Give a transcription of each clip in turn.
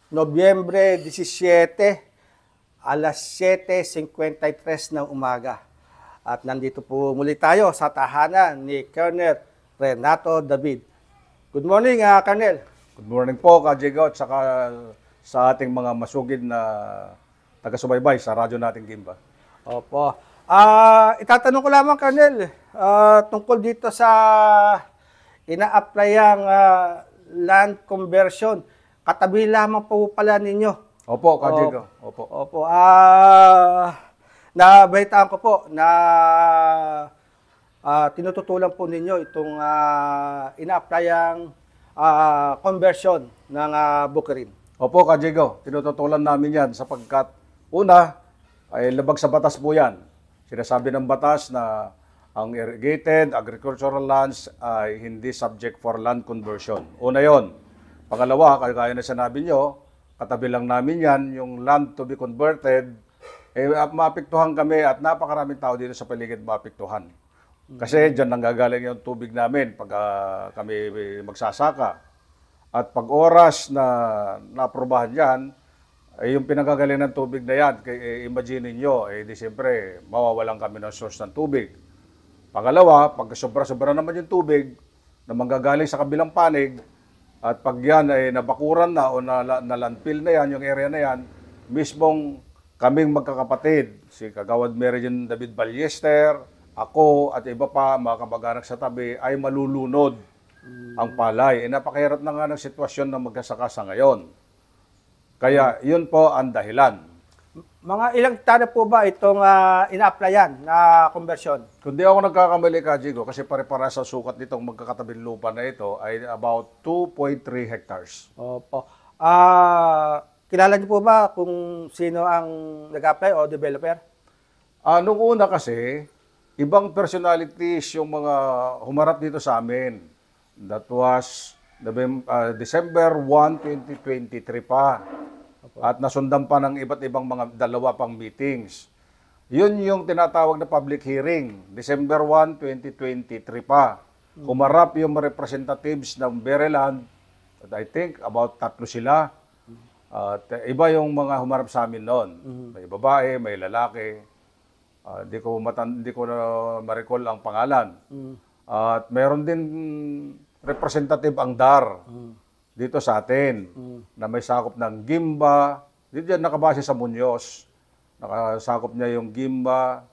Nobyembre 17, alas 7:53 ng umaga. At nandito po muli tayo sa tahanan ni Colonel Renato David. Good morning, Colonel. Good morning po, Kajigo, at saka sa ating mga masugid na taga-subaybay sa radyo nating Gimba. Opo. Itatanong ko lamang, Colonel, tungkol dito sa ina-applyang land conversion. Katabi lamang po pala ninyo. Opo, Kajigo. Opo. Opo. Nabalitaan ko po na tinututulan po ninyo itong ina-applyang conversion ng bukirin. Opo, Kajigo. Tinututulan namin yan sapagkat una ay labag sa batas po yan. Sinasabi ng batas na ang irrigated agricultural lands ay hindi subject for land conversion. Una yon. Pangalawa, kagaya na sinabi nyo, katabi lang namin yan, yung land to be converted, maapektuhan kami at napakaraming tao dito sa paligid maapektuhan. Kasi dyan nanggagaling yung tubig namin pag kami magsasaka. At pag oras na naprobahan yan, yung pinagagaling ng tubig na yan, imagine nyo, di siyempre mawawalan kami ng source ng tubig. Pangalawa, pag sobra-sobra naman yung tubig na manggagaling sa kabilang panig, at pag yan ay nabakuran na o nalandfill na yan, yung area na yan, mismong kaming magkakapatid, si Kagawad Mary Jane David Ballester, ako at iba pa, mga kamag-anak sa tabi, ay malulunod ang palay. Napakahirap na nga ng sitwasyon na magkasaka sa ngayon. Kaya yun po ang dahilan. Mga ilang hektare po ba itong ina-applyan na conversion? Kung di ako nagkakamali, Kajigo, kasi pare-para sa sukat nitong magkakatabing lupa na ito ay about 2.3 hectares. Opo. Kilala niyo po ba kung sino ang nag-apply o developer? Nung una kasi, ibang personalities yung mga humarap dito sa amin. That was December 1, 2023 pa. At nasundan pa ng iba't ibang mga dalawa pang meetings. Yun yung tinatawag na public hearing, December 1, 2023 pa. Humarap yung representatives ng Bereland, at I think about 3 sila. At iba yung mga humarap sa amin noon. May babae, may lalaki. Di ko na ma-recall ang pangalan. At mayroon din representative ang DAR dito sa atin na may sakop ng Gimba. Dito yan nakabase sa Muñoz. Nakasakop niya yung Gimba,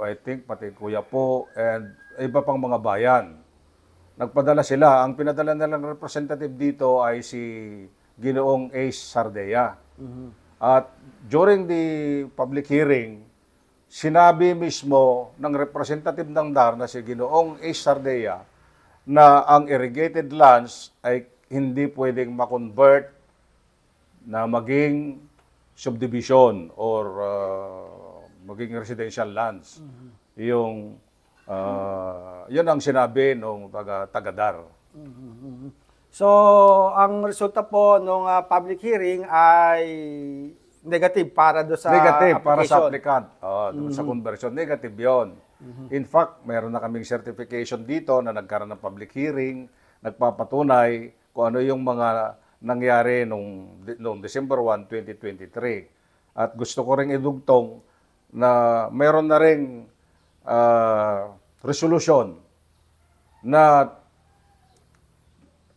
I think pati Kuya po, and iba pang mga bayan. Nagpadala sila. Ang pinadala nilang representative dito ay si Ginoong Ace Sardea. At during the public hearing, sinabi mismo ng representative ng DAR na si Ginoong Ace Sardea na ang irrigated lands ay hindi pwedeng ma-convert na maging subdivision or maging residential lands. Yun ang sinabi ng taga-DAR. So, ang resulta po ng public hearing ay negative para do sa Negative para sa application. applicant. Doon sa conversion, negative yon. In fact, mayroon na kaming certification dito na nagkaroon ng public hearing, nagpapatunay kung ano yung mga nangyari noong December 1, 2023. At gusto ko ring idugtong na mayroon na ring resolution na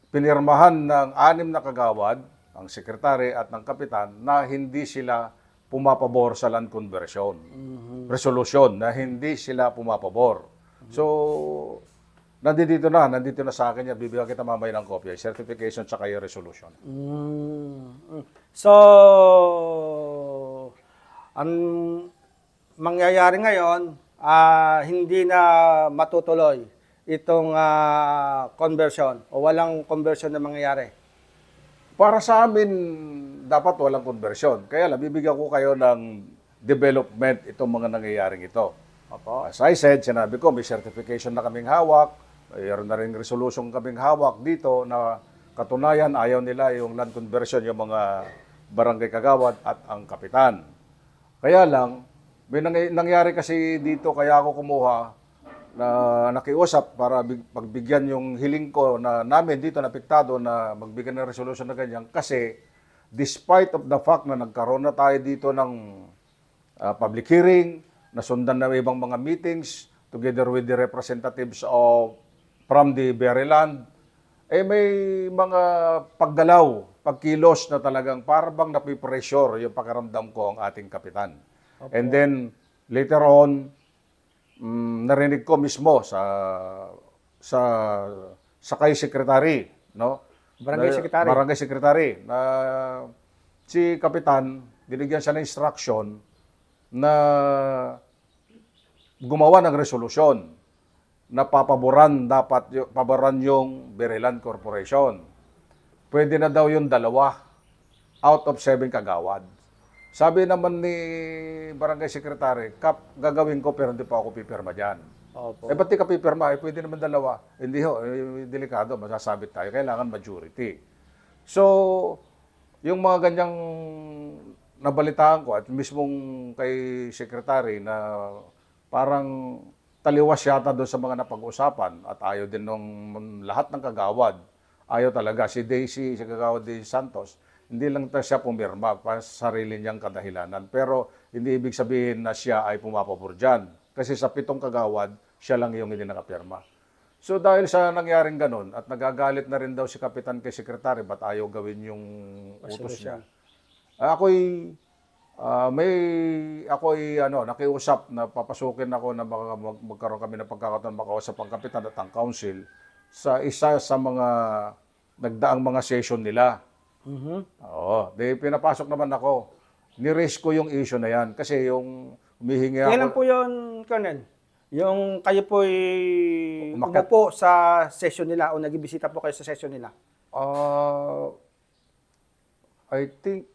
pinirmahan ng 6 na kagawad, ang sekretary at ng kapitan, na hindi sila pumapabor sa land conversion. Resolution na hindi sila pumapabor. So, nandito na sa akin yan. Bibigyan kita mamaya ng kopya. Certification tsaka yung resolution. So, ang mangyayari ngayon, hindi na matutuloy itong conversion o walang conversion na mangyayari. Para sa amin, dapat walang conversion. Kaya lang, bibigyan ko kayo ng development itong mga nangyayaring ito. Opo. As I said, sinabi ko, may certification na kaming hawak, mayroon na rin resolution kaming hawak dito na katunayan, ayaw nila yung land conversion, yung mga barangay kagawad at ang kapitan. Kaya lang, may nangyari kasi dito, kaya ako kumuha na nakiusap para pagbigyan yung hiling ko na namin dito napiktado na magbigyan ng resolution na ganyan kasi despite of the fact na nagkaroon na tayo dito ng public hearing, nasundan na ibang mga meetings together with the representatives from the Maryland, may mga paggalaw, pagkilos na talagang parang napipressure yung pakiramdam ko ang ating kapitan. Okay. And then, later on, narinig ko mismo sa kay secretary, no? Barangay secretary na si kapitan, binigyan siya ng instruction na gumawa ng resolusyon na paboran yung Maryland Corporation. Pwede na daw yung 2 out of 7 kagawad. Sabi naman ni Barangay Secretary, Kap, gagawin ko pero hindi pa ako pipirma dyan. Opo. Ba't di ka pipirma? Pwede naman 2. Hindi ho, delikado, masasabit tayo. Kailangan majority. So, yung mga ganyang nabalitaan ko at mismong kay Secretary na parang taliwas yata doon sa mga napag-usapan at ayaw din ng lahat ng kagawad. Ayaw talaga. Si Daisy, si kagawad Daisy Santos, hindi lang siya pumirma para sa sarili niyang kadahilanan. Pero hindi ibig sabihin na siya ay pumapabor dyan. Kasi sa 7 kagawad, siya lang yung hindi nakapirma. So dahil sa nangyaring ganun at nagagalit na rin daw si Kapitan kay Secretary, ba't ayaw gawin yung utos niya? Ako'y nakiusap na papasukin ako na magkaroon kami ng pagkakataon makausap ang kapitan at ang council sa isa sa mga nagdaang mga session nila. Oo, pinapasok naman ako. Ni-raise ko yung issue na yan kasi yung humihingi ako. Kailan po yun, Colonel? Yung kayo po'y umupo sa session nila o nagibisita po kayo sa session nila? I think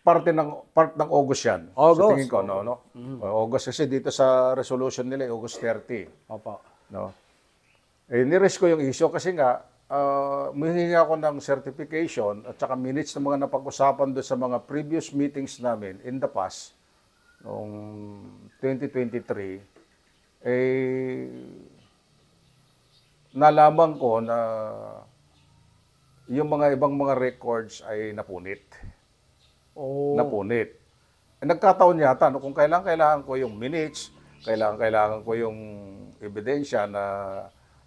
part ng August yan. August. Sa tingin ko, no? August kasi dito sa resolution nila, August 30. Opo. No? Ni-raise ko yung issue kasi nga, humihingi ako ng certification at saka minutes ng mga napag-usapan doon sa mga previous meetings namin in the past, noong 2023, nalaman ko na yung mga ibang mga records ay napunit. Napunit. Nagkataon yata, no, kung kailangan ko yung minutes, kailangan ko yung ebidensya na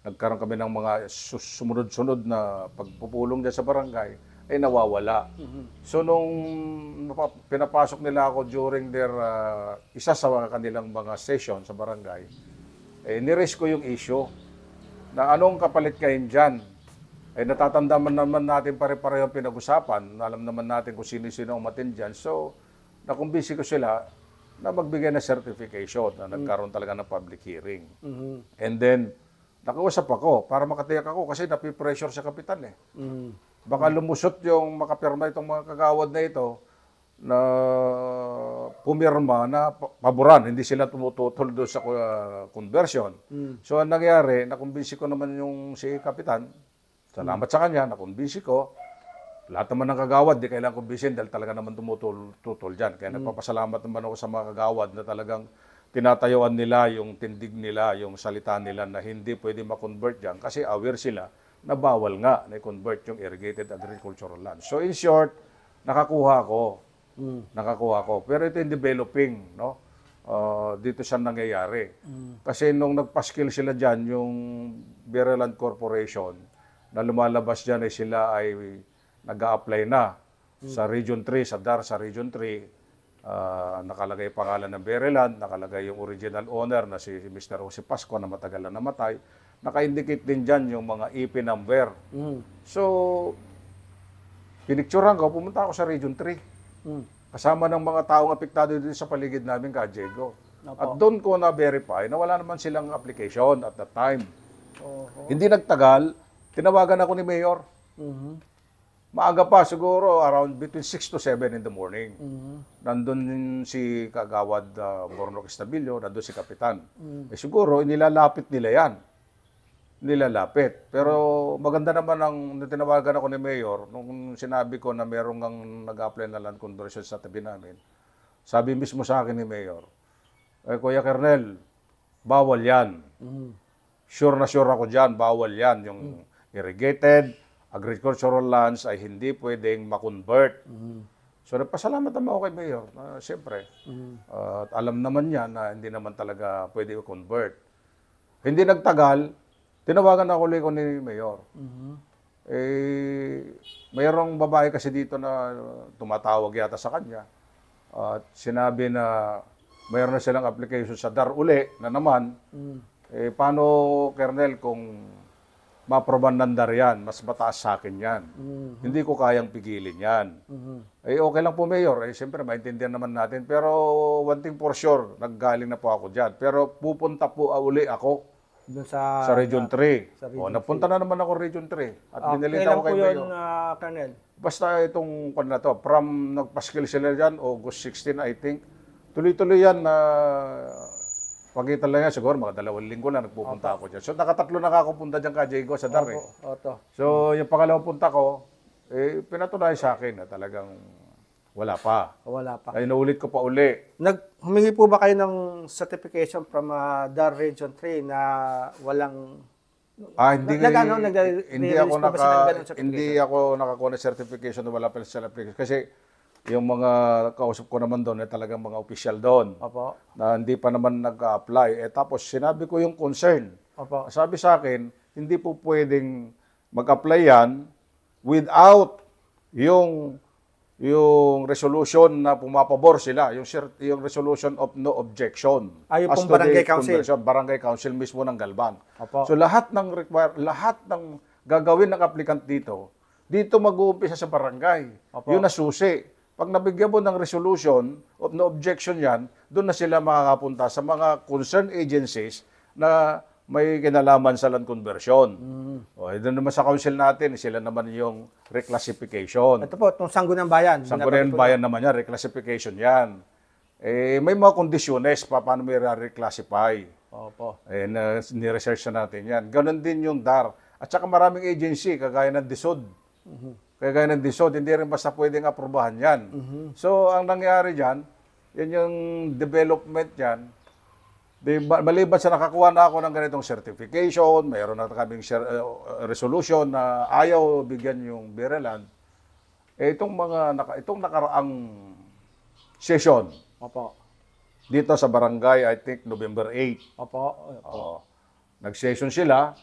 nagkaroon kami ng mga sumunod-sunod na pagpupulong dyan sa barangay, ay nawawala. So, nung pinapasok nila ako during their, isa sa kanilang mga session sa barangay, ni-raise ko yung issue na anong kapalit kayo dyan. Natatandaan naman natin pare-pareho pinag-usapan. Alam naman natin kung sino-sino ang umatin dyan. So, nakumbisi ko sila na magbigay ng certification na nagkaroon talaga ng public hearing. And then, nakiusap ako para makatiyak ako kasi napipressure sa kapitan eh. Baka lumusot yung makapirma itong mga kagawad na ito na pumirma na paboran. Hindi sila tumututol doon sa conversion. So, ang nangyari, nakumbisi ko naman yung si kapitan. Salamat sa kanya, nakumbisi ko. Lahat naman ng kagawad, di kailangan kumbisin dahil talaga naman tumutol dyan. Kaya nagpapasalamat naman ako sa mga kagawad na talagang tinatayuan nila yung tindig nila, yung salita nila na hindi pwede ma-convert dyan kasi aware sila na bawal nga na i-convert yung irrigated agricultural land. So in short, nakakuha ko. Pero ito yung developing, no? Dito siya nangyayari. Kasi nung nagpaskil sila dyan, yung Maryland Corporation, na lumalabas dyan ay sila ay nag-a-apply na sa Region 3, sa DAR sa Region 3. Nakalagay pangalan ng Maryland, nakalagay yung original owner na si Mr. Jose Pascua na matagal na namatay. Naka-indicate din dyan yung mga EP number. So, pinicturean ko, pumunta ako sa Region 3. Kasama ng mga taong apektado dito sa paligid namin, Kajego. At doon ko na-verify na wala naman silang application at that time. Hindi nagtagal, tinawagan ako ni Mayor. Maaga pa, siguro around between 6 to 7 in the morning. Nandun si Kagawad Bornok Estabillo, nandun si Kapitan. Siguro, inilalapit nila yan. Nilalapit. Pero maganda naman ang tinawagan ako ni Mayor, nung sinabi ko na merong nag-apply na land conversion sa tabi namin. Sabi mismo sa akin ni Mayor, Kuya Kernel, bawal yan. Sure na sure ako dyan, bawal yan. Yung irrigated, agricultural lands ay hindi pwedeng makonvert. So nagpasalamat naman ako kay Mayor. Siyempre, at alam naman niya na hindi naman talaga pwede i-convert. Hindi nagtagal, tinawagan ako ulit ko ni Mayor. Mayroong babae kasi dito na tumatawag yata sa kanya. At sinabi na mayroon na silang application sa DAR uli na naman. Paano, Colonel, kung maproban ng DAR yan, mas mataas sa akin yan. Hindi ko kayang pigilin yan. Okay lang po, Mayor. Siyempre, maintindihan naman natin. Pero one thing for sure, naggaling na po ako dyan. Pero pupunta po uli ako Doon sa Region 3. sa Region Napunta na naman ako Region 3. At binilita kailan ko kay po yun, Mayor. Colonel? Basta itong na to, from nagpaskil sila dyan, August 16, I think. Tuloy-tuloy yan na pagitan lang yan, siguro mga 2 linggo na nagpupunta ako dyan. So nakatatlo na ako punta dyan ka, Diego, sa DAR. Oto. So yung pangalawang punta ko, pinatunayan sa akin na talagang wala pa. Wala pa. Ay naulit ko pa uli. Humingi po ba kayo ng certification from DAR Region 3 na walang Hindi hindi ako hindi ako nakakuha ng certification na wala pa sa application kasi yung mga kausap ko naman doon talagang mga official doon. Opo. Na hindi pa naman nag-apply. Tapos sinabi ko yung concern. Opo. Sabi sa akin, hindi po pwedeng mag-apply yan without yung resolution na pumapabor sila, yung resolution of no objection. Yung as pong to barangay the council. conversion, barangay council mismo ng Galban. Opo. So lahat ng gagawin ng applicant dito mag-uumpisa sa barangay. Opo. Yun na susi. Pag nabigyan mo ng resolution of no objection yan, doon na sila makakapunta sa mga concerned agencies na may kinalaman sa land conversion. Doon naman sa council natin, sila naman yung reclassification. Ito po, itong Sangguniang Bayan. Sangguniang Bayan naman yan, reclassification yan. May mga kondisyones paano may reclassify. Opo. Ni-research na natin yan. Ganon din yung DAR. At saka maraming agency, kagaya ng DSOD. Kagaya ng DSOD, hindi rin basta pwedeng aprobahan yan. So, ang nangyari dyan, yan yung development yan. Maliban sa nakakuha na ako ng ganitong certification, mayroon na kaming resolution na ayaw bigyan yung Bereland, itong nakaraang session, Opo. dito sa barangay, I think November 8. Opo. Nag-session sila,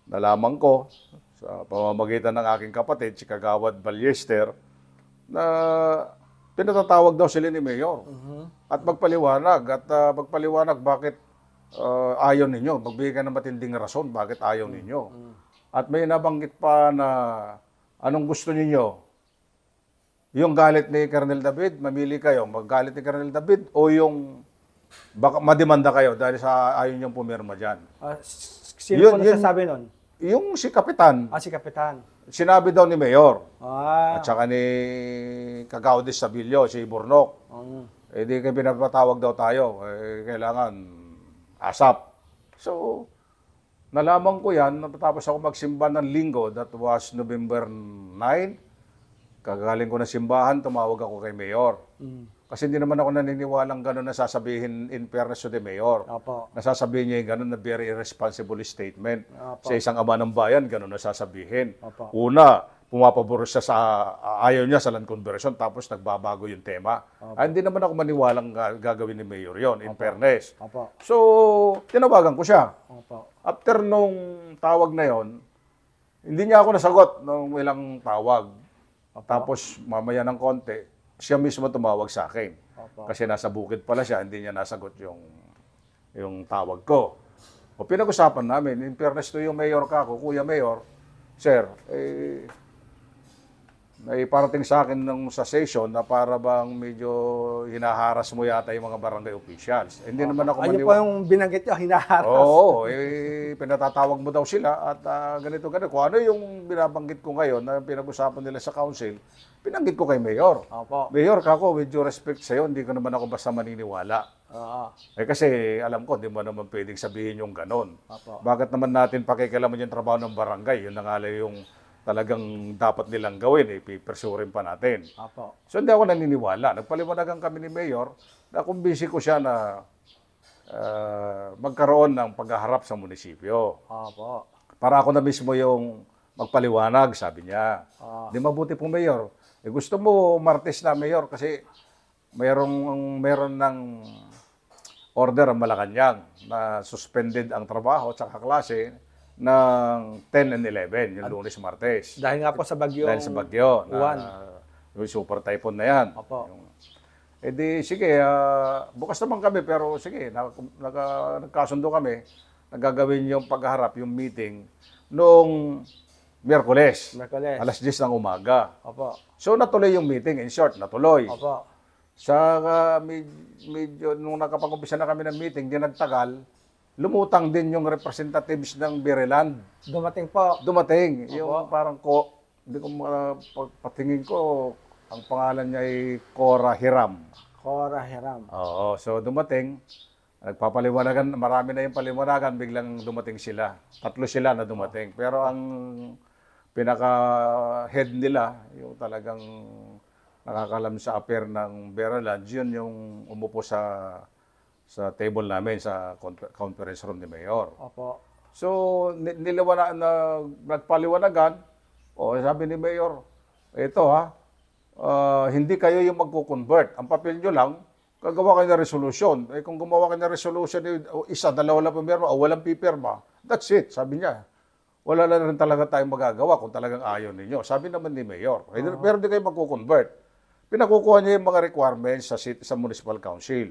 nalaman ko, sa pamamagitan ng aking kapatid, si Kagawad Ballester, na pinatatawag daw sila ni Mayor. At magpaliwanag bakit ayaw ninyo. Magbigay ka ng matinding rason bakit ayaw ninyo. At may nabanggit pa na anong gusto ninyo. Yung galit ni Colonel David, mamili kayo. Maggalit ni Colonel David o yung baka mademanda kayo dahil sa ayaw niyong pumirma dyan. Sino po nagsasabi nun? Yung si Kapitan. Si Kapitan. Sinabi daw ni Mayor. At saka ni Kagaudis Sabilio, si Burnok. Di kayo pinapatawag daw tayo. Kailangan ASAP. So, nalaman ko yan. Natapos ako magsimba ng linggo. That was November 9. Kagaling ko ng simbahan, tumawag ako kay Mayor. Kasi hindi naman ako naniniwalang gano'n na sasabihin in fairness to the Mayor. Opo. Nasasabihin niya yung gano'n na very irresponsible statement. Opo. Sa isang ama ng bayan, gano'n na sasabihin. Opo. Una, pumapabor siya sa ayaw niya sa land conversion, tapos nagbabago yung tema. Hindi naman ako maniwalang gagawin ni Mayor yon in fairness. Opo. So, tinawagan ko siya. Opo. After nung tawag na yon, hindi niya ako nasagot ng ilang tawag. Tapos, mamaya ng konti, siya mismo tumawag sa akin. Opo. Kasi nasa bukid pala siya, hindi niya nasagot yung tawag ko. O pinag-usapan namin, in fairness to yung Mayor kako, Kuya Mayor, Sir, may parating sa akin nung sa session na para bang medyo hinaharas mo yata yung mga barangay officials. Hindi naman ako Ayun po yung binanggit niyo, hinaharas. Oo, pinatatawag mo daw sila at ganito. Kung ano yung binabanggit ko ngayon na pinag-usapan nila sa council, pinanggit ko kay Mayor. Opo. Mayor, kako, with due respect sa'yo, hindi ko naman ako basta maniniwala. Oo. Kasi alam ko, di mo naman pwedeng sabihin yung ganon. Opo. Bakit naman natin pakikialaman yung trabaho ng barangay? Yun na nga lang yung talagang dapat nilang gawin, pipersurin pa natin. Opo. So hindi ako naniniwala. Nagpaliwanagan kami ni Mayor na kumbinsi ko siya na magkaroon ng paghaharap sa munisipyo. Opo. Para ako na mismo yung magpaliwanag, sabi niya. Di mabuti po, Mayor. Gusto mo Martes na, Mayor, kasi meron ng order ang Malacanang na suspended ang trabaho at saka klase ng 10 and 11, yung Lunes, Martes. Dahil nga po sa bagyo. Dahil sa bagyo. Juan. Yung super typhoon na yan. Opo. Sige, bukas naman kami, pero sige, nagkasundo kami, nagagawin yung pagharap, yung meeting, noong Miyerkules, alas 10 ng umaga. Opo. So, natuloy yung meeting. In short, natuloy. Opo. Medyo, nung nakapag-umpisa na kami ng meeting, di nagtagal, lumutang din yung representatives ng Bereland. Dumating po. Dumating. Opo. Yung parang hindi ko patingin ko, ang pangalan niya ay Cora Hiram. Cora Hiram. Oo, so dumating, nagpapaliwanagan, marami na yung paliwanagan, biglang dumating sila. 3 sila na dumating. Pero ang pinaka-head nila, yung talagang nakakalam sa affair ng Bereland, yun yung umupo sa table namin sa conference room ni Mayor. Opo. So, nagpaliwanagan, sabi ni Mayor, ito hindi kayo yung magko-convert. Ang papel nyo lang, gagawa kayo ng resolution. Kung gumawa kayo ng resolution, isa, dalawa lang pumirma, o walang pipirma, that's it, sabi niya. Wala na rin talaga tayong magagawa kung talagang ayaw ninyo. Sabi naman ni Mayor. Pero hindi kayo magko-convert. Pinakukuha niya yung mga requirements sa Municipal Council.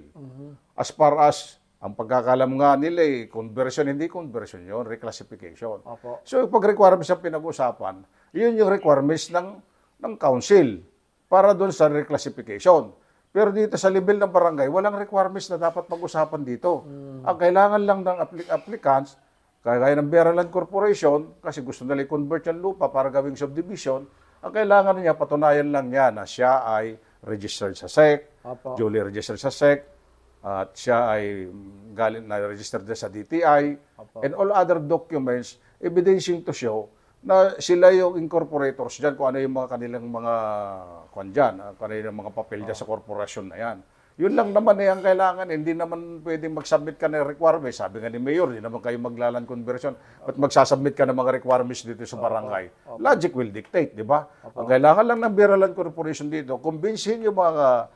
As far as, ang pagkakalam nga nila, conversion, hindi conversion yun, reclassification. Opo. So, pag requirements ang pinag-usapan, yun yung requirements ng council para doon sa reclassification. Pero dito sa level ng barangay, walang requirements na dapat pag-usapan dito. Ang kailangan lang ng applicants, kagaya ng Bereland Corporation, kasi gusto nila i-convert yung lupa para gawing subdivision, ang kailangan niya, patunayan lang niya na siya ay registered sa SEC, Opo. duly registered sa SEC, at siya ay galing na registered sa DTI, Opo. and all other documents evidencing to show na sila yung incorporators dyan, kung ano yung mga kanilang mga kanilang mga papel dyan sa korporasyon na yan. Yun lang naman ang kailangan. Hindi naman pwedeng mag-submit ka ng requirements. Sabi nga ni Mayor, hindi naman kayo maglalan conversion. But magsasubmit ka ng mga requirements dito sa barangay. Logic will dictate, di ba? Ang kailangan lang ng Bereland Corporation dito, kumbinsihin yung mga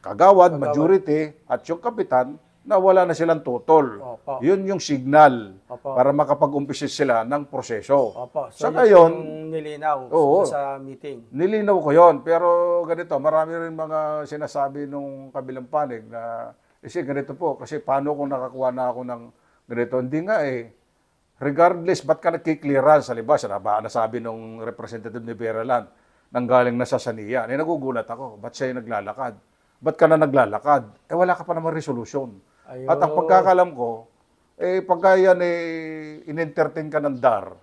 kagawad, majority, at yung kapitan na wala na silang tutol. Opo. Yun yung signal Opo. para makapag-umpisa sila ng proseso. Opo. Sa yun ngayon, yung nilinaw Oo. sa meeting. nilinaw ko yon, pero ganito, marami rin mga sinasabi nung kabilang panig na, kasi ganito po, kasi paano kung nakakuha na ako ng ganito? Hindi nga regardless, ba't ka nagki-clearance? Halimbawa, nasabi nung representative ni Bereland, nanggaling na sa Sania. Nagugulat ako, ba't siya yung naglalakad? Ba't ka na naglalakad? Wala ka pa naman resolution. Ayun. At ang pagkakalam ko, pagka yan in-entertain ka ng DAR,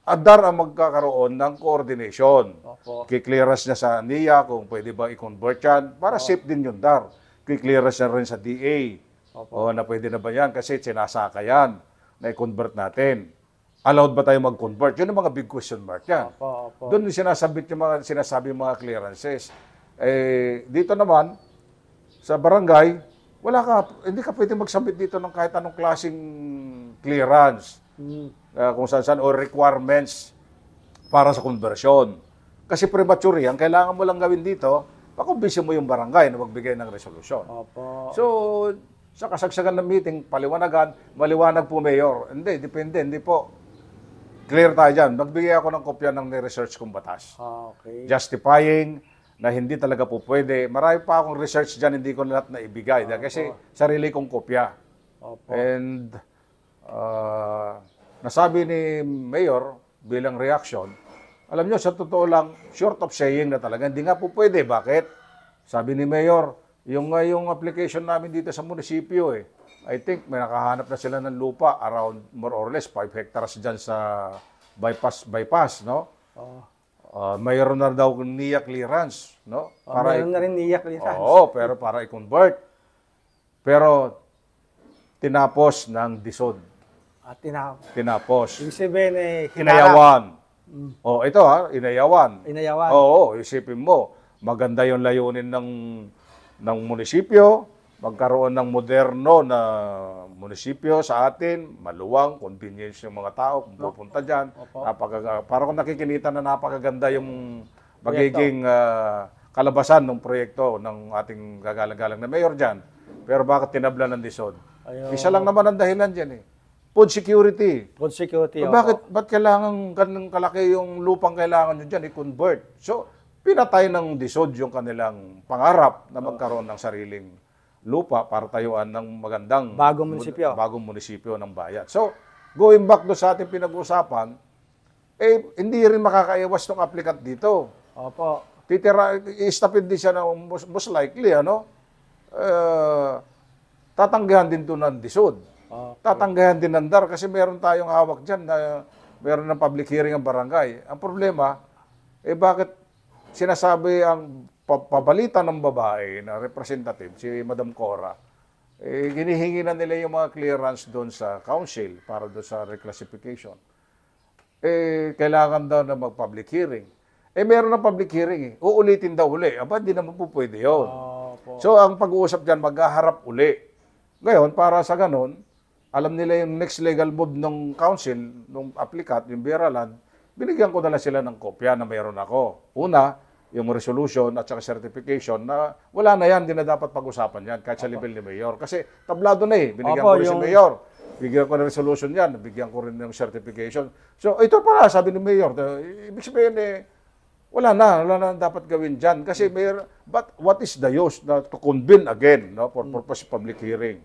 DAR ang magkakaroon ng coordination. Opo. Kiklearance niya sa NIA kung pwede ba i-convert yan. Para safe din yung DAR. Kiklearance niya rin sa DA. Opo. Na pwede na ba yan? Kasi sinasaka yan na i-convert natin. Allowed ba tayo mag-convert? Yun ang mga big question mark yan. Opo. Opo. Doon sinasabi yung mga clearances. Dito naman, sa barangay, hindi ka pwede mag-submit dito ng kahit anong klaseng clearance. Kung saan o requirements para sa conversion. Kasi premature ang kailangan mo lang gawin dito, pakumbisi mo yung barangay na magbigay ng resolusyon. Opo. So, sa kasagsagan ng meeting, maliwanag po, Mayor. Depende, hindi po. Clear tayo dyan. Magbigay ako ng kopya ng research kong batas. Okay. Justifying na hindi talaga po pwede. Marami pa akong research dyan, hindi ko lahat na ibigay. Kasi sarili kong kopya. Opo. And nasabi ni Mayor bilang reaction, alam nyo, sa totoo lang, short of saying na talaga, hindi nga po pwede. Bakit? Sabi ni Mayor, yung application namin dito sa munisipyo, I think may nakahanap na sila ng lupa around more or less 5 hectares dyan sa bypass, no? Mayroon na daw NIA clearance, no? Mayroon na rin niyak clearance. Oo, pero para i-convert. Pero tinapos ng DSOD. At Tinapos. ibig sabihin Inayawan. Ito inayawan. Inayawan. Oo, isipin mo, maganda yung layunin ng munisipyo, magkaroon ng moderno na munisipyo sa atin, maluwang, convenience yung mga tao kung pupunta dyan. Opo. Parang kung nakikinita na napakaganda yung magiging kalabasan ng proyekto ng ating gagalang-galang na mayor dyan. Pero bakit tinabla ng DSOD? Ayun. Isa lang naman ang dahilan dyan eh. Food security. Food security. Ba't kailangan ganun kalaki yung lupang kailangan nyo dyan i-convert? So, pinatay ng DSOD yung kanilang pangarap na magkaroon ng sariling lupa para tayuan ng magandang bagong munisipyo ng bayan. So, going back do sa ating pinag-usapan, hindi rin makakaiwas ng applicant dito. Opo. I-stopin din siya na most likely, tatanggihan din to ng DSOD. Tatanggihan din ng DAR kasi meron tayong hawak dyan na meron ng public hearing ang barangay. Ang problema, bakit sinasabi ang pabalita ng babae na representative, si Madam Cora, ginihingi na nila yung mga clearance doon sa council para doon sa reclassification. Kailangan daw na mag-public hearing. Meron na public hearing. Uulitin daw uli. Aba, hindi naman po pwede yun. So, ang pag-uusap dyan, maghaharap uli. Ngayon, para sa ganun, alam nila yung next legal move ng council, ng applicant, yung Biraland, binigyan ko na sila ng kopya na mayroon ako. Una, yung resolution at saka certification na wala na yan, hindi na dapat pag-usapan yan kahit sa level ni Mayor. Kasi tablado na binigyan ko rin si Mayor. Bigyan ko ng resolution yan, bigyan ko rin ng certification. So, ito pala, sabi ni Mayor, ibig sabihin wala na dapat gawin dyan. Kasi Mayor, but what is the use to convene again for purpose of public hearing?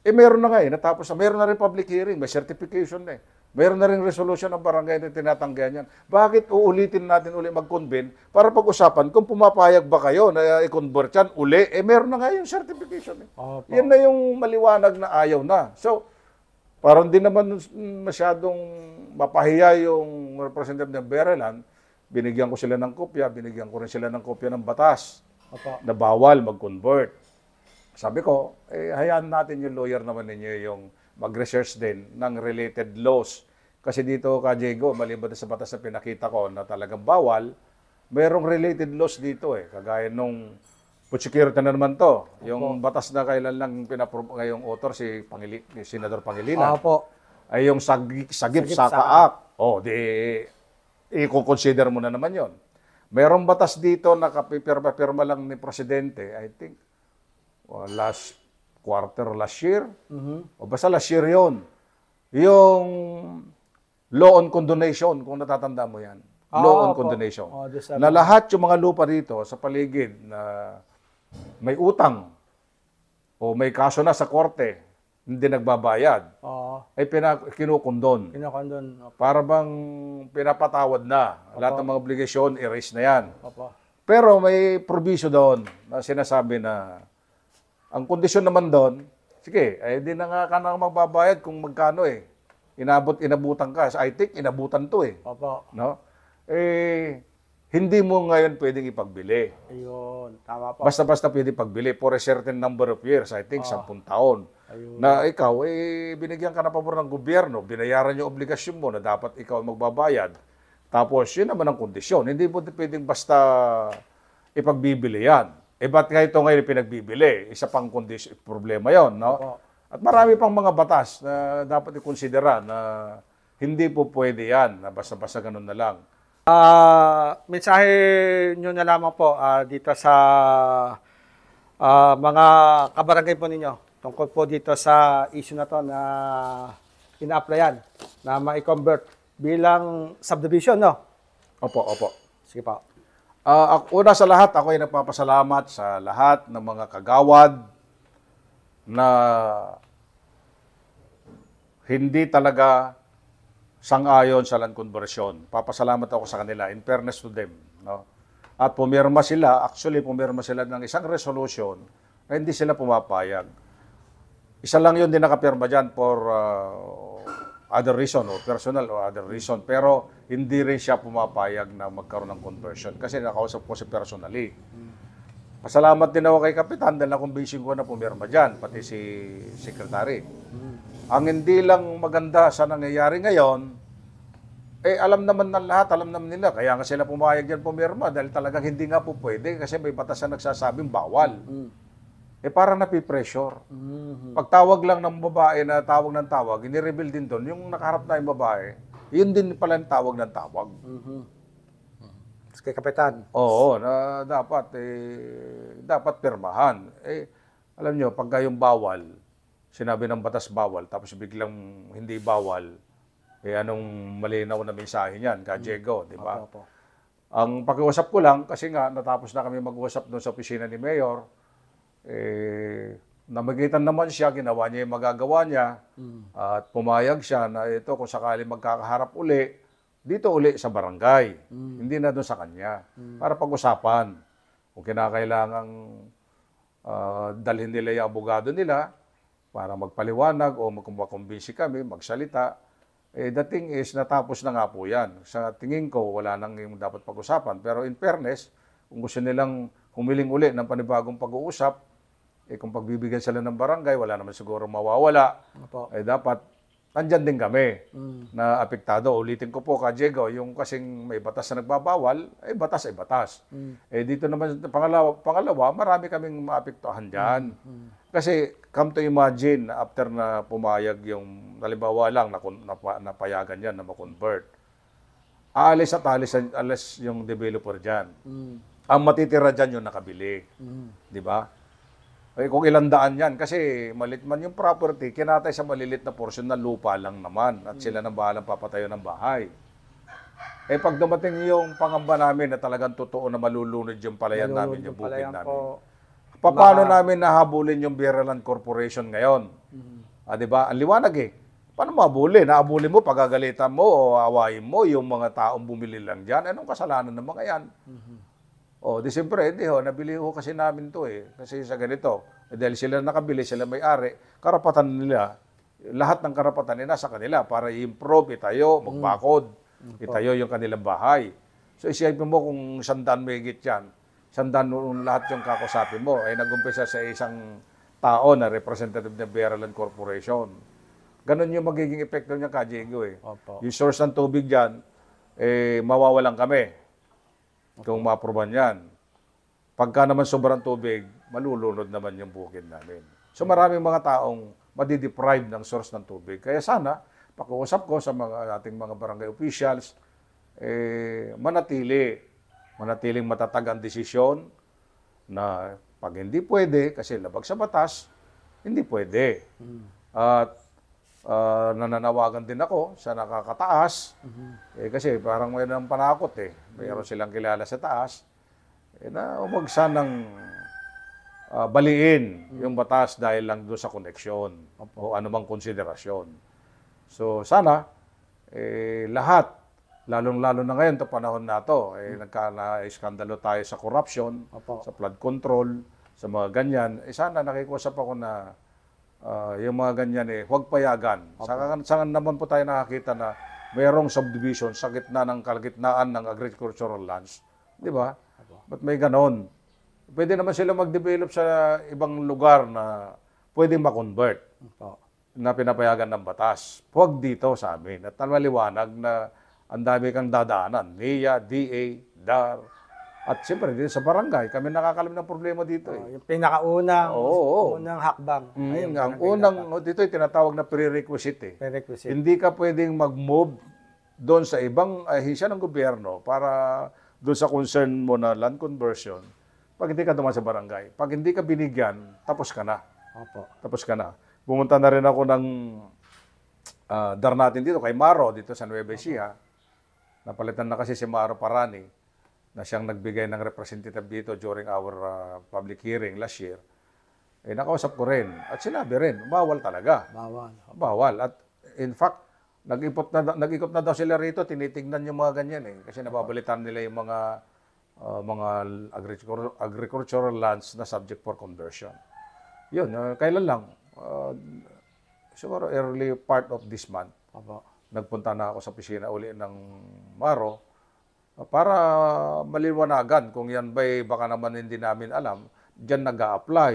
Meron na nga natapos na, meron na rin public hearing, may certification na Meron na rin resolution ng barangay na tinatanggihan yan. Bakit uulitin natin uli mag-convene para pag-usapan kung pumapayag ba kayo na i-convert yan uli? Meron na nga yung certification. Yan na yung maliwanag na ayaw na. So, parang di naman masyadong mapahiya yung representative ng Biraland. Binigyan ko sila ng kopya, binigyan ko rin sila ng kopya ng batas na bawal mag-convert. Sabi ko, hayaan natin yung lawyer naman ninyo yung mag-research din ng related laws. Kasi dito, Diego, maliban sa batas na pinakita ko na talagang bawal, mayroong related laws dito Kagaya nung food security na naman to. Yung batas na kailan lang ngayong author, si Senador Pangilinan. Ay yung Sagip Saka Act. I-consider mo na naman yon. Mayroong batas dito na kapipirma lang ni Presidente, I think, last year. O basta last year yun. Yung law on condonation, kung natatanda mo yan. Law on condonation. Na lahat yung mga lupa dito sa paligid na may utang o may kaso na sa korte, hindi nagbabayad, ay kinukondon. Para bang pinapatawad na. Lahat ng mga obligasyon, erase na yan. Pero may proviso doon na sinasabi na ang kondisyon naman doon, sige, di na nga ka na magbabayad kung magkano inabutan ka. I think inabutan to No? Hindi mo ngayon pwedeng ipagbili. Ayun, tama po. Basta-basta pwede pagbili for a certain number of years. I think 10 taon. Ayun. Na ikaw, binigyan ka na pabor ng gobyerno, binayaran yung obligasyon mo na dapat ikaw magbabayad. Tapos, yun naman ang kondisyon. Hindi mo pwedeng basta ipagbibili yan. Ba't nga ito ngayon pinagbibili? Isa pang problema yon, no? At marami pang mga batas na dapat ikonsidera na hindi po pwede yan, na basta-basta ganun na lang. Mensahe nyo na lamang po dito sa mga kabarangay po ninyo tungkol po dito sa issue na to na ina-applyan na ma-convert bilang subdivision, no? Opo. Sige po. Una sa lahat, ako ay nagpapasalamat sa lahat ng mga kagawad na hindi talaga sang-ayon sa land conversion. Papasalamat ako sa kanila, in fairness to them. No? At pumirma sila ng isang resolution na hindi sila pumapayag. Isa lang yun din nakapirma dyan for other reason o personal o other reason. Pero hindi rin siya pumapayag na magkaroon ng conversion kasi nakausap ko si personally. Pasalamat din ako kay Kapitan dahil nakumbinsin ko na pumirma dyan, pati si Secretary. Ang hindi lang maganda sa nangyayari ngayon, alam naman ng lahat, alam naman nila. Kaya nga sila pumayag dyan pumirma dahil talagang hindi nga po pwede kasi may batas na nagsasabing bawal. parang napipressure. Mhm. Pagtawag lang ng babae na tawag ng tawag, ini-reveal din doon, yung nakaharap na yung babae, yun din pala yung tawag ng tawag. Mhm. Kay Kapitan. Oo, na dapat pirmahan. Alam nyo, pagka yung bawal, sinabi ng batas bawal, tapos biglang hindi bawal, anong malinaw na mensahe niyan, ka Diego, di ba? Opo. Ang pakiusap ko lang, kasi nga natapos na kami mag-usap doon sa opisina ni Mayor, namagitan naman siya, ginawa niya yung magagawa niya, at pumayag siya na ito kung sakali magkakaharap uli, dito uli sa barangay, hindi na doon sa kanya, para pag-usapan. Kung kinakailangang dalhin nila yung abogado nila, para magpaliwanag o magkumbinsi kami, magsalita, the thing is, natapos na nga po yan. Sa tingin ko, wala nang yung dapat pag-usapan. Pero in fairness, kung gusto nilang humiling uli ng panibagong pag-uusap, kung pagbibigyan sila ng barangay, wala naman siguro mawawala. Opo. Dapat, nandyan din kami na apektado. Ulitin ko po, Ka Diego, yung kasing may batas na nagbabawal, batas ay batas. Dito naman, pangalawa, marami kaming maapektuhan dyan. Kasi, come to imagine, after na pumayag yung, halimbawa lang, napayagan yan na makonvert, alis yung developer dyan. Ang matitira dyan yung nakabili. Di ba? Kung ilang daan yan, kasi malit man yung property, kinatay sa malilit na portion na lupa lang naman at sila nang bahalang papatayo ng bahay. Pag dumating yung pangamba namin na talagang totoo na malulunod yung palayan namin, yung bukid namin. Paano namin nahabulin yung Biraland Corporation ngayon? Di ba? Ang liwanag Paano mahabulin? Nahabulin mo, pagagalitan mo o awayin mo yung mga taong bumili lang dyan. Anong kasalanan ng mga yan? Di siyempre, nabili ho kasi namin to Kasi sa ganito, dahil sila nakabili, sila may-ari, karapatan nila, lahat ng karapatan nila sa kanila para i-improve, itayo, magbakod, itayo yung kanilang bahay. So isipin mo kung 100 megit yan, 100 lahat yung kakusapin mo, nag-umpisa sa isang tao na representative ng Biraland Corporation. Ganon yung magiging epekto niya, Ka Diego Opo. Yung source ng tubig dyan, mawawalan kami. Kung ma-aproban yan. Pagka naman sobrang tubig, malulunod naman yung bukid namin. So maraming mga taong madideprive ng source ng tubig. Kaya sana, pakiusap ko sa ating mga barangay officials, manatiling matatag ang desisyon na pag hindi pwede, kasi labag sa batas, hindi pwede. At nananawagan din ako sa nakakataas, kasi parang may nang panakot mayroon silang kilala sa taas, na huwag sanang baliin yung batas dahil lang doon sa koneksyon o anumang konsiderasyon. So sana, lahat, lalong-lalo na ngayon, sa panahon na ito, nagka-iskandalo tayo sa corruption, sa flood control, sa mga ganyan, sana nakikusap ako na yung mga ganyan huwag payagan. Saan naman po tayo nakakita na mayroong subdivision sa gitna ng kalagitnaan ng agricultural lands. Di ba? Ba't may ganon? Pwede naman sila mag-develop sa ibang lugar na pwedeng makonvert na pinapayagan ng batas. Huwag dito sa amin. At maliwanag na ang dami kang dadaanan. NIA, DA, DAR, at siyempre, dito sa barangay, kami nakakalam ng problema dito Yung pinakaunang unang hakbang. Ang unang, dito ay tinatawag na prerequisite Prerequisite. Hindi ka pwedeng mag-move doon sa ibang ahensya ng gobyerno para doon sa concern mo na land conversion pag hindi ka dumaan sa barangay. Pag hindi ka binigyan, tapos ka na. Tapos ka na. Pumunta na rin ako ng dar natin dito, kay Maro, dito sa Nueva Ecija. Napalitan na kasi si Maro Parani, na siyang nagbigay ng representative dito during our public hearing last year, nakausap ko rin. At sinabi rin, bawal talaga. Bawal. At in fact, nag-ikot na daw sila rito, tinitingnan yung mga ganyan Kasi nababalitan nila yung mga agricultural lands na subject for conversion. Yun, kailan lang, siguro early part of this month, nagpunta na ako sa opisina uli ng Maro, para maliwanagan kung yan ba'y baka naman hindi namin alam, dyan nag-a-apply.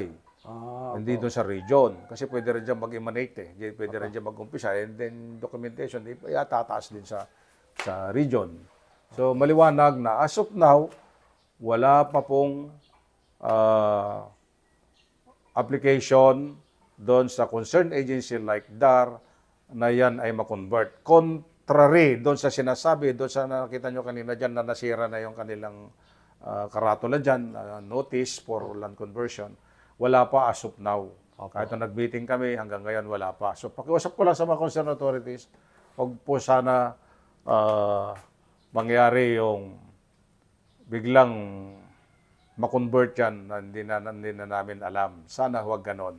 Hindi doon sa region. Kasi pwede rin dyan mag-emanate Pwede rin dyan mag-umpisa. And then documentation, tataas din sa region. So maliwanag na as of now, wala pa pong application doon sa concerned agency like DAR na yan ay makonvert. Contrary doon sa sinasabi, doon sa nakita nyo kanina dyan na nasira na yung kanilang karatula dyan, notice for land conversion, wala pa as of now. Kahit na nag-meeting kami, hanggang ngayon wala pa. So pakiusap ko lang sa mga concerned authorities, huwag po sana mangyari yung biglang makonvert yan na hindi na namin alam. Sana huwag ganon.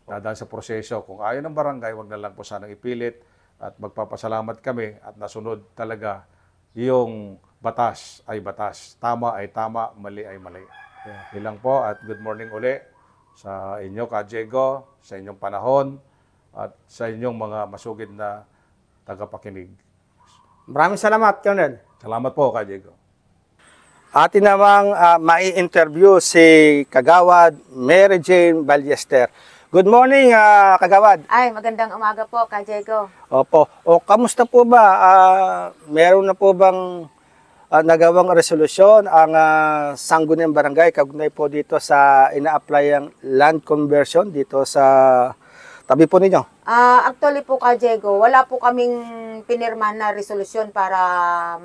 Dahil sa proseso, kung ayaw ng barangay, huwag na lang po sanang ipilit at magpapasalamat kami at nasunod talaga yung batas ay batas. Tama ay tama, mali ay mali. Ilang po at good morning uli sa inyo, Ka Diego, sa inyong panahon at sa inyong mga masugid na tagapakinig. Maraming salamat, Colonel. Salamat po, Ka Diego. Atin namang mai-interview si Kagawad Mary Jane Ballester. Good morning, Kagawad. Ay, magandang umaga po, Ka Diego. Opo. O, kamusta po ba? Meron na po bang nagawang resolusyon ang Sangguniang Barangay kaugnay po dito sa ina-apply ang land conversion dito sa tabi po ninyo? Actually po, Ka Diego, wala po kaming pinirma na resolusyon para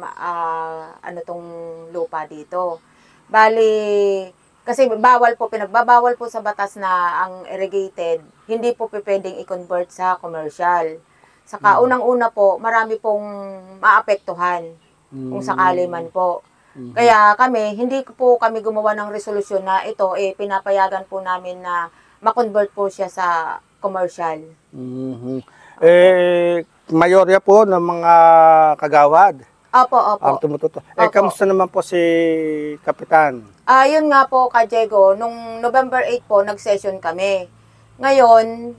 tong lupa dito. Bali, kasi pinagbabawal po sa batas na ang irrigated, hindi po pwedeng i-convert sa commercial. Sa kaunang-una po, marami pong maapektuhan kung sakali man po. Kaya hindi po kami gumawa ng resolusyon na ito, pinapayagan po namin na ma-convert po siya sa commercial. Mayorya po ng mga kagawad Opo. ang tumututo. Opo. Kamusta naman po si Kapitan? Yun nga po, Ka Diego, nung November 8 po, nag-session kami. Ngayon,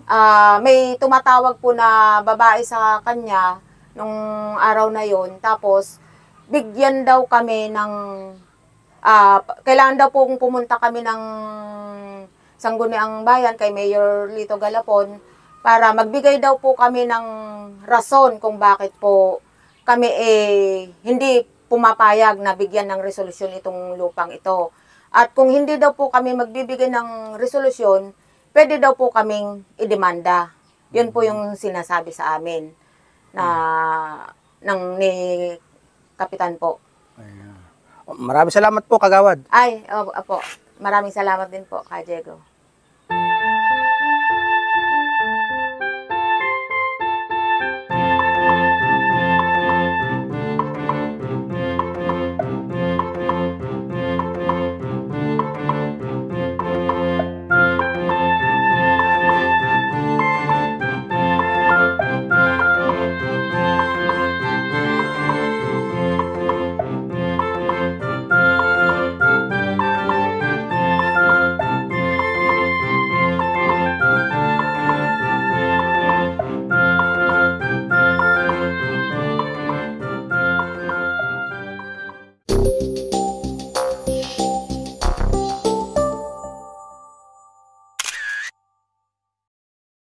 may tumatawag po na babae sa kanya nung araw na yon. Tapos, bigyan daw kami ng, kailangan daw po pumunta kami ng Sangguniang Bayan kay Mayor Lito Galapon para magbigay daw po kami ng rason kung bakit po kami hindi pumapayag na bigyan ng resolusyon itong lupang ito. At kung hindi daw po kami magbibigay ng resolusyon, pwede daw po kaming idemanda. Yun po yung sinasabi sa amin ni Kapitan po. Maraming salamat po, Kagawad. Ay, opo. Maraming salamat din po, Ka Diego.